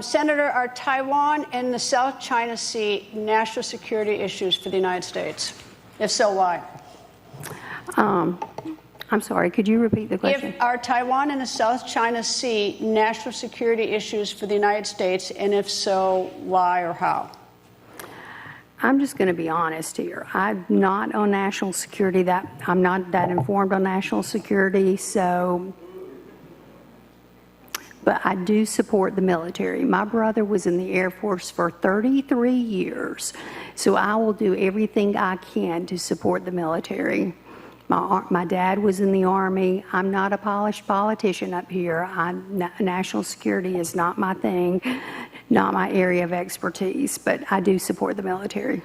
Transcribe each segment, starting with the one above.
Senator, are Taiwan and the South China Sea national security issues for the United States? If so, why? I'm sorry, could you repeat the question? Are Taiwan and the South China Sea national security issues for the United States, and if so, why or how? I'm just going to be honest here. I'm not on national security. I'm not that informed on national security, but I do support the military. My brother was in the Air Force for 33 years, so I will do everything I can to support the military. My dad was in the Army. I'm not a polished politician up here. National security is not my thing, not my area of expertise, but I do support the military.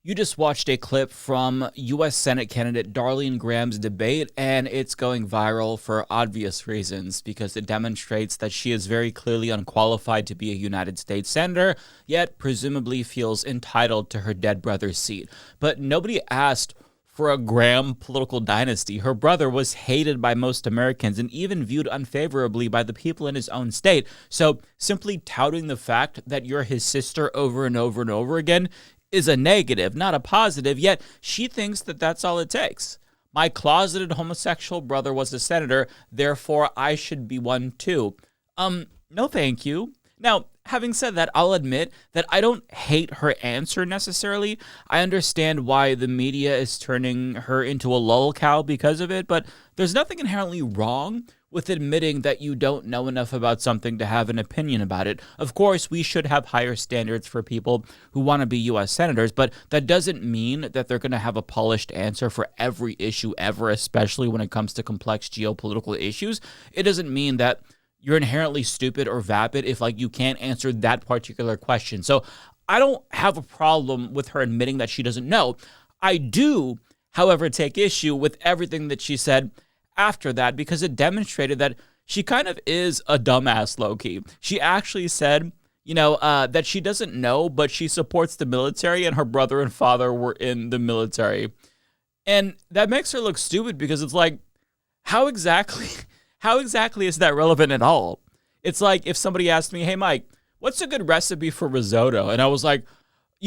You just watched a clip from U.S. Senate candidate Darline Graham's debate, and it's going viral for obvious reasons because it demonstrates that she is very clearly unqualified to be a United States senator, yet presumably feels entitled to her dead brother's seat. But nobody asked for a Graham political dynasty. Her brother was hated by most Americans and even viewed unfavorably by the people in his own state. So simply touting the fact that you're his sister over and over and over again is a negative, not a positive, yet she thinks that that's all it takes. My closeted homosexual brother was a senator, therefore I should be one too. No thank you. Now, having said that, I'll admit that I don't hate her answer necessarily. I understand why the media is turning her into a lol cow because of it, but there's nothing inherently wrong with admitting that you don't know enough about something to have an opinion about it. Of course, we should have higher standards for people who want to be U.S. senators, but that doesn't mean that they're going to have a polished answer for every issue ever, especially when it comes to complex geopolitical issues. It doesn't mean that you're inherently stupid or vapid if, you can't answer that particular question. So I don't have a problem with her admitting that she doesn't know. I do, however, take issue with everything that she said after that because it demonstrated that she kind of is a dumbass low-key. She actually said, that she doesn't know, but she supports the military and her brother and father were in the military. And that makes her look stupid because it's like, how exactly is that relevant at all? It's like if somebody asked me, hey, Mike, what's a good recipe for risotto? And I was like,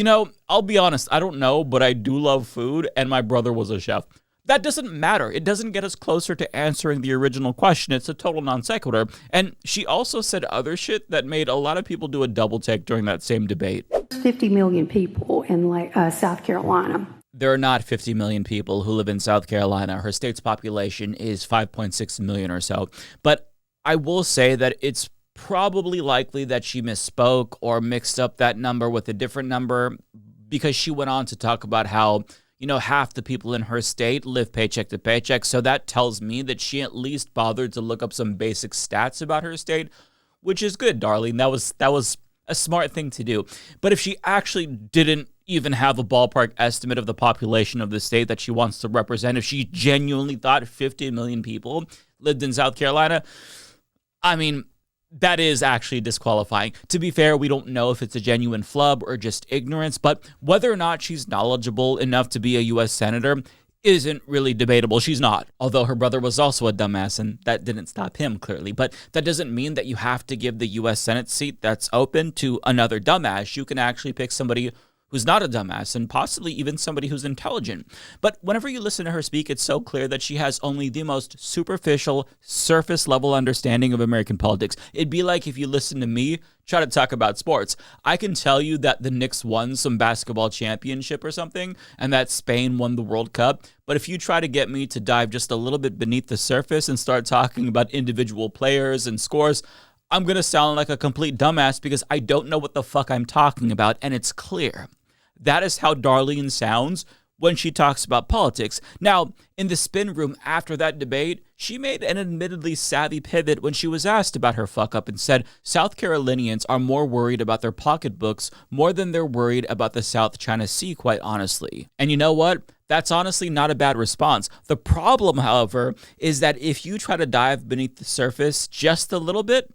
I'll be honest, I don't know, but I do love food and my brother was a chef. That doesn't matter. It doesn't get us closer to answering the original question. It's a total non sequitur. And she also said other shit that made a lot of people do a double take during that same debate. 50 million people in South Carolina. There are not 50 million people who live in South Carolina. Her state's population is 5.6 million or so. But I will say that it's probably likely that she misspoke or mixed up that number with a different number because she went on to talk about how half the people in her state live paycheck to paycheck. So that tells me that she at least bothered to look up some basic stats about her state, which is good, Darlene. That was a smart thing to do. But if she actually didn't even have a ballpark estimate of the population of the state that she wants to represent, if she genuinely thought 50 million people lived in South Carolina, I mean, that is actually disqualifying. To be fair, we don't know if it's a genuine flub or just ignorance, but whether or not she's knowledgeable enough to be a U.S. senator isn't really debatable. She's not, although her brother was also a dumbass, and that didn't stop him, clearly. But that doesn't mean that you have to give the U.S. Senate seat that's open to another dumbass. You can actually pick somebody who's not a dumbass, and possibly even somebody who's intelligent. But whenever you listen to her speak, it's so clear that she has only the most superficial, surface-level understanding of American politics. It'd be like if you listen to me try to talk about sports. I can tell you that the Knicks won some basketball championship or something, and that Spain won the World Cup. But if you try to get me to dive just a little bit beneath the surface and start talking about individual players and scores, I'm going to sound like a complete dumbass because I don't know what the fuck I'm talking about, and it's clear. That is how Darlene sounds when she talks about politics. Now, in the spin room after that debate, she made an admittedly savvy pivot when she was asked about her fuck-up and said South Carolinians are more worried about their pocketbooks more than they're worried about the South China Sea, quite honestly. And you know what? That's honestly not a bad response. The problem, however, is that if you try to dive beneath the surface just a little bit,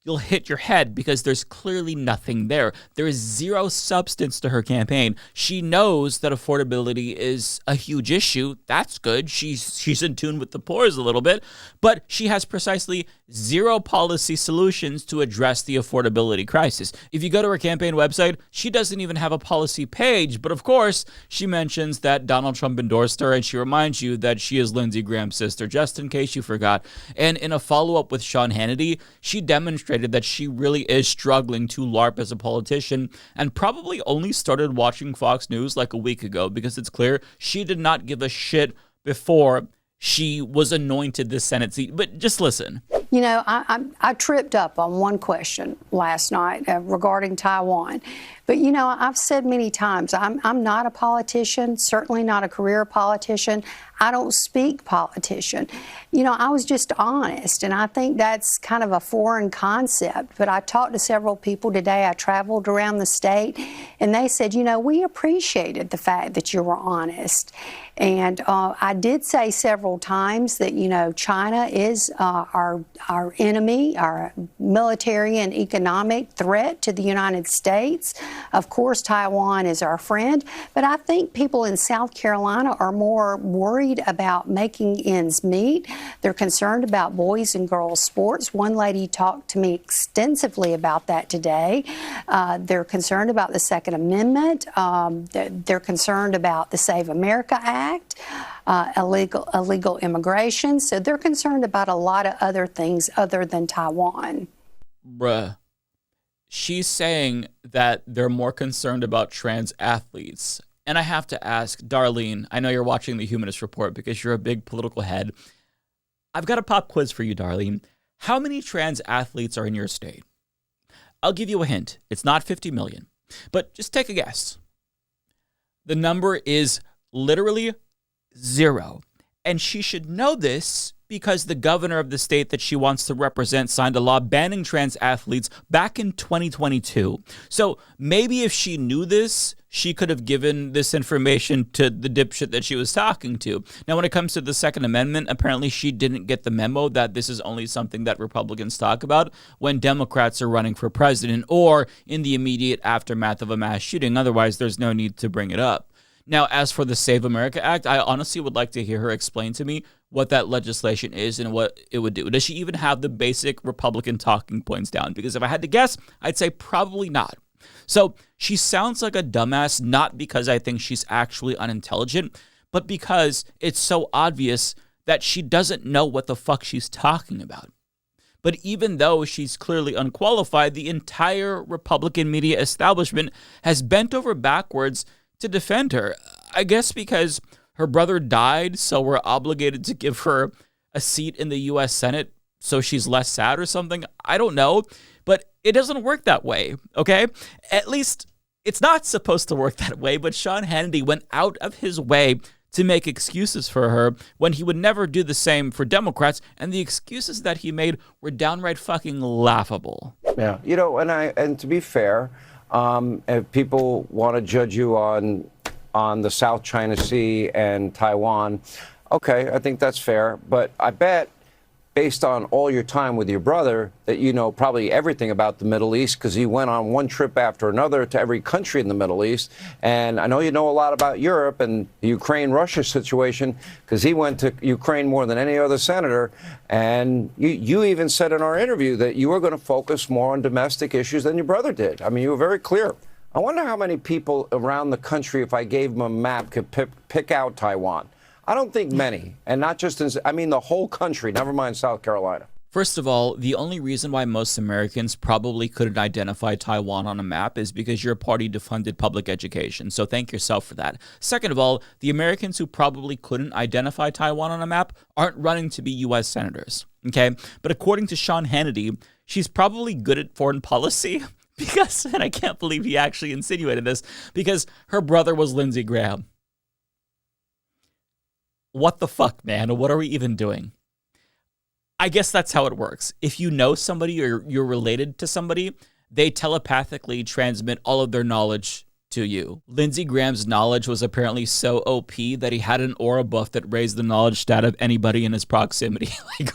you'll hit your head because there's clearly nothing there. There is zero substance to her campaign. She knows that affordability is a huge issue. That's good. She's in tune with the pores a little bit, but she has precisely zero policy solutions to address the affordability crisis. If you go to her campaign website, she doesn't even have a policy page, but of course, she mentions that Donald Trump endorsed her, and she reminds you that she is Lindsey Graham's sister, just in case you forgot. And in a follow-up with Sean Hannity, she demonstrated that she really is struggling to LARP as a politician, and probably only started watching Fox News like a week ago, because it's clear she did not give a shit before she was anointed this Senate seat. But just listen. You know, I tripped up on one question last night regarding Taiwan. But, you know, I've said many times, I'm not a politician, certainly not a career politician. I don't speak politician. You know, I was just honest, and I think that's kind of a foreign concept. But I talked to several people today. I traveled around the state, and they said, you know, we appreciated the fact that you were honest. And I did say several times that, you know, China is our enemy, our military and economic threat to the United States. Of course, Taiwan is our friend. But I think people in South Carolina are more worried about making ends meet. They're concerned about boys and girls sports. One lady talked to me extensively about that today. They're concerned about the Second Amendment. They're concerned about the Save America Act, illegal immigration. So they're concerned about a lot of other things other than Taiwan. Bruh. She's saying that they're more concerned about trans athletes. And I have to ask, Darline, I know you're watching the Humanist Report because you're a big political head. I've got a pop quiz for you, Darline. How many trans athletes are in your state? I'll give you a hint. It's not 50 million, but just take a guess. The number is literally 0. And she should know this because the governor of the state that she wants to represent signed a law banning trans athletes back in 2022. So maybe if she knew this, she could have given this information to the dipshit that she was talking to. Now, when it comes to the Second Amendment, apparently she didn't get the memo that this is only something that Republicans talk about when Democrats are running for president or in the immediate aftermath of a mass shooting. Otherwise, there's no need to bring it up. Now, as for the Save America Act, I honestly would like to hear her explain to me what that legislation is and what it would do. Does she even have the basic Republican talking points down? Because if I had to guess, I'd say probably not. So she sounds like a dumbass, not because I think she's actually unintelligent, but because it's so obvious that she doesn't know what the fuck she's talking about. But even though she's clearly unqualified, the entire Republican media establishment has bent over backwards to defend her. I guess because her brother died, so we're obligated to give her a seat in the U.S. Senate so she's less sad or something. I don't know, but it doesn't work that way, okay? At least it's not supposed to work that way, but Sean Hannity went out of his way to make excuses for her when he would never do the same for Democrats, and the excuses that he made were downright fucking laughable. Yeah, you know, and to be fair, if people want to judge you on the South China Sea and Taiwan, okay, I think that's fair. But I bet, based on all your time with your brother, that you know probably everything about the Middle East because he went on one trip after another to every country in the Middle East. And I know you know a lot about Europe and the Ukraine-Russia situation because he went to Ukraine more than any other senator. And you even said in our interview that you were going to focus more on domestic issues than your brother did. I mean, you were very clear. I wonder how many people around the country, if I gave them a map, could pick out Taiwan. I don't think many, and not just I mean the whole country, never mind South Carolina. First of all, the only reason why most Americans probably couldn't identify Taiwan on a map is because your party defunded public education, so thank yourself for that. Second of all, the Americans who probably couldn't identify Taiwan on a map aren't running to be U.S. senators, okay? But according to Sean Hannity, she's probably good at foreign policy because, and I can't believe he actually insinuated this, because her brother was Lindsey Graham. What the fuck, man? What are we even doing? I guess that's how it works. If you know somebody or you're related to somebody, they telepathically transmit all of their knowledge to you. Lindsey Graham's knowledge was apparently so OP that he had an aura buff that raised the knowledge stat of anybody in his proximity. Like,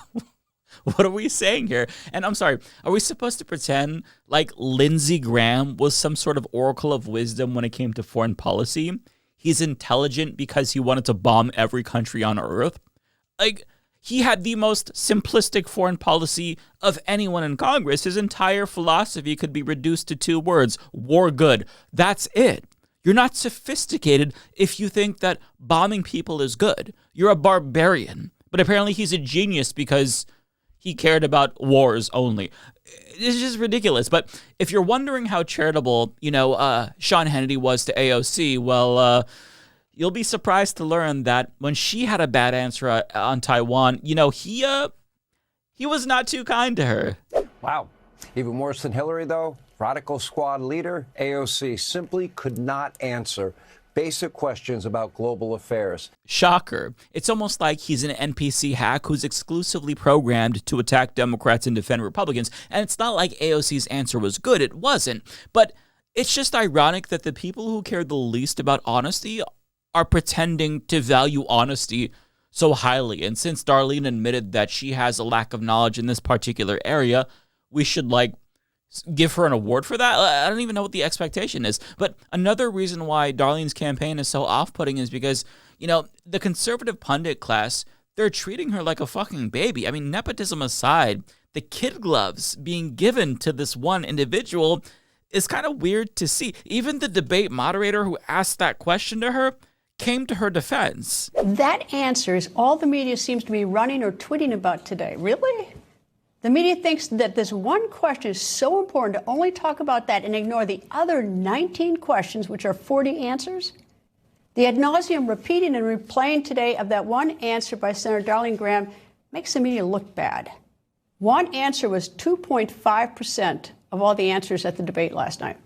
What are we saying here? And I'm sorry, are we supposed to pretend like Lindsey Graham was some sort of oracle of wisdom when it came to foreign policy? He's intelligent because he wanted to bomb every country on earth? Like, he had the most simplistic foreign policy of anyone in Congress. His entire philosophy could be reduced to 2 words: war good. That's it. You're not sophisticated if you think that bombing people is good. You're a barbarian. But apparently he's a genius because he cared about wars only. It's just ridiculous. But if you're wondering how charitable, Sean Hannity was to AOC, well, you'll be surprised to learn that when she had a bad answer on Taiwan, he was not too kind to her. Wow. Even worse than Hillary, though, Radical Squad leader AOC simply could not answer basic questions about global affairs. Shocker. It's almost like he's an NPC hack who's exclusively programmed to attack Democrats and defend Republicans. And it's not like AOC's answer was good. It wasn't. But it's just ironic that the people who care the least about honesty are pretending to value honesty so highly. And since Darlene admitted that she has a lack of knowledge in this particular area, we should give her an award for that. I don't even know what the expectation is. But another reason why Darlene's campaign is so off-putting is because, the conservative pundit class, they're treating her like a fucking baby. I mean, nepotism aside, the kid gloves being given to this one individual is kind of weird to see. Even the debate moderator who asked that question to her came to her defense. That answer is all the media seems to be running or tweeting about today. Really? The media thinks that this one question is so important to only talk about that and ignore the other 19 questions, which are 40 answers? The ad nauseum repeating and replaying today of that one answer by Senator Darline Graham makes the media look bad. One answer was 2.5% of all the answers at the debate last night.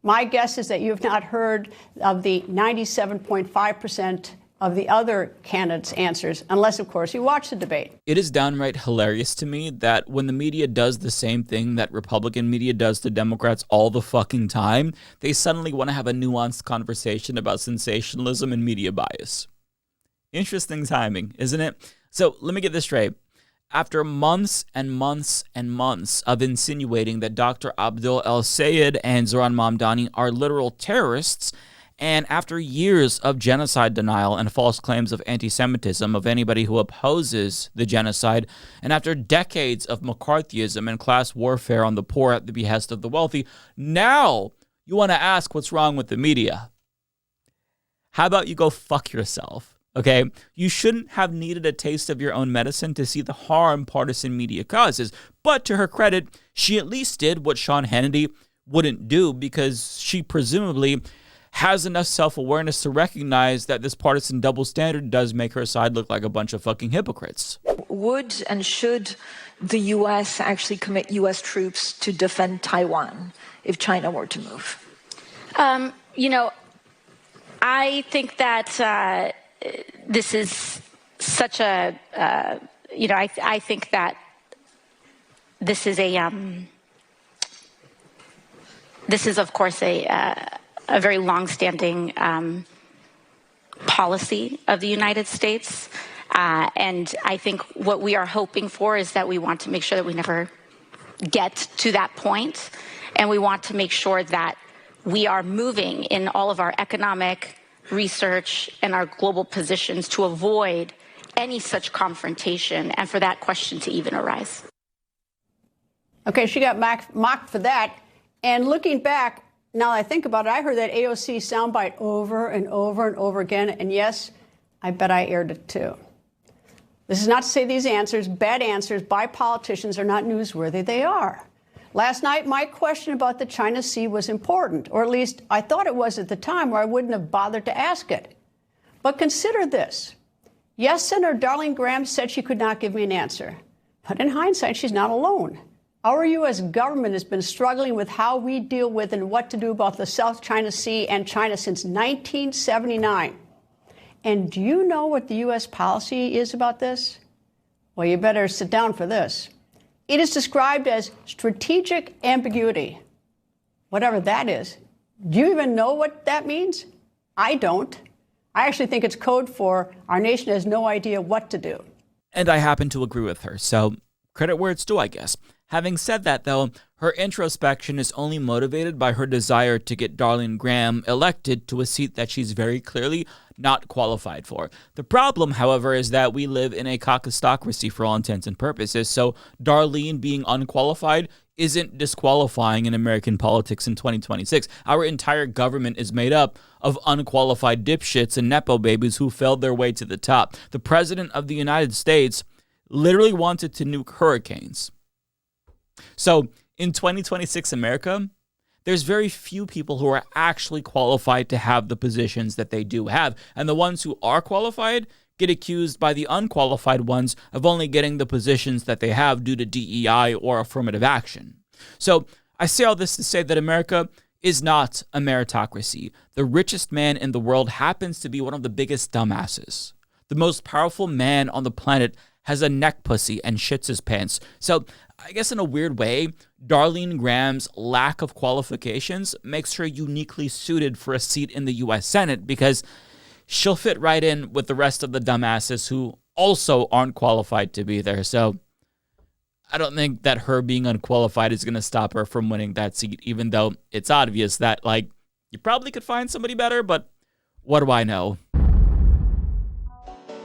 My guess is that you have not heard of the 97.5% of the other candidates' answers, unless, of course, you watch the debate. It is downright hilarious to me that when the media does the same thing that Republican media does to Democrats all the fucking time, they suddenly want to have a nuanced conversation about sensationalism and media bias. Interesting timing, isn't it? So let me get this straight. After months and months and months of insinuating that Dr. Abdul El-Sayed and Zoran Mamdani are literal terrorists, and after years of genocide denial and false claims of anti-Semitism of anybody who opposes the genocide, and after decades of McCarthyism and class warfare on the poor at the behest of the wealthy, now you want to ask what's wrong with the media. How about you go fuck yourself, okay? You shouldn't have needed a taste of your own medicine to see the harm partisan media causes. But to her credit, she at least did what Sean Hannity wouldn't do, because she presumably has enough self-awareness to recognize that this partisan double standard does make her side look like a bunch of fucking hypocrites. Would and should the U.S. actually commit U.S. troops to defend Taiwan if China were to move? I think that this is such a, I think that this is of course a very long-standing policy of the United States. And I think what we are hoping for is that we want to make sure that we never get to that point. And we want to make sure that we are moving in all of our economic research and our global positions to avoid any such confrontation and for that question to even arise. Okay, she got mocked for that. And looking back, now that I think about it, I heard that AOC soundbite over and over and over again. And yes, I bet I aired it too. This is not to say these answers, bad answers by politicians, are not newsworthy. They are. Last night, my question about the China Sea was important, or at least I thought it was at the time, or I wouldn't have bothered to ask it. But consider this. Yes, Senator Darline Graham said she could not give me an answer. But in hindsight, she's not alone. Our U.S. government has been struggling with how we deal with and what to do about the South China Sea and China since 1979. And do you know what the U.S. policy is about this? Well, you better sit down for this. It is described as strategic ambiguity, whatever that is. Do you even know what that means? I don't. I actually think it's code for our nation has no idea what to do. And I happen to agree with her. So Credit where it's due, I guess. Having said that, though, her introspection is only motivated by her desire to get Darline Graham elected to a seat that she's very clearly not qualified for. The problem, however, is that we live in a caucusocracy for all intents and purposes, so Darline being unqualified isn't disqualifying in American politics in 2026. Our entire government is made up of unqualified dipshits and nepo babies who failed their way to the top. The President of the United States literally wanted to nuke hurricanes. So in 2026 America, there's very few people who are actually qualified to have the positions that they do have. And the ones who are qualified get accused by the unqualified ones of only getting the positions that they have due to DEI or affirmative action. So I say all this to say that America is not a meritocracy. The richest man in the world happens to be one of the biggest dumbasses. The most powerful man on the planet has a neck pussy and shits his pants. So I guess in a weird way, Darline Graham's lack of qualifications makes her uniquely suited for a seat in the U.S. Senate because she'll fit right in with the rest of the dumbasses who also aren't qualified to be there. So I don't think that her being unqualified is going to stop her from winning that seat, even though it's obvious that, like, you probably could find somebody better, but what do I know?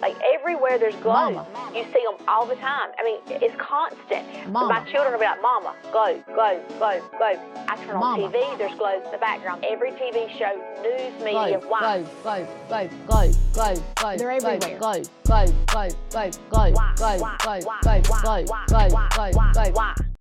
Like everywhere there's glows. Mama. You see them all the time. I mean, it's constant. Mama. My children will be like, Mama, glow, glow, glow, glow. I turn on TV, there's glows in the background. Every TV show, news media, glow, glow, glow, glow, glow, glow. They're everywhere. Glow, glow, glow, glow, glow, glow, glow, glow, glow, glow, glow, glow.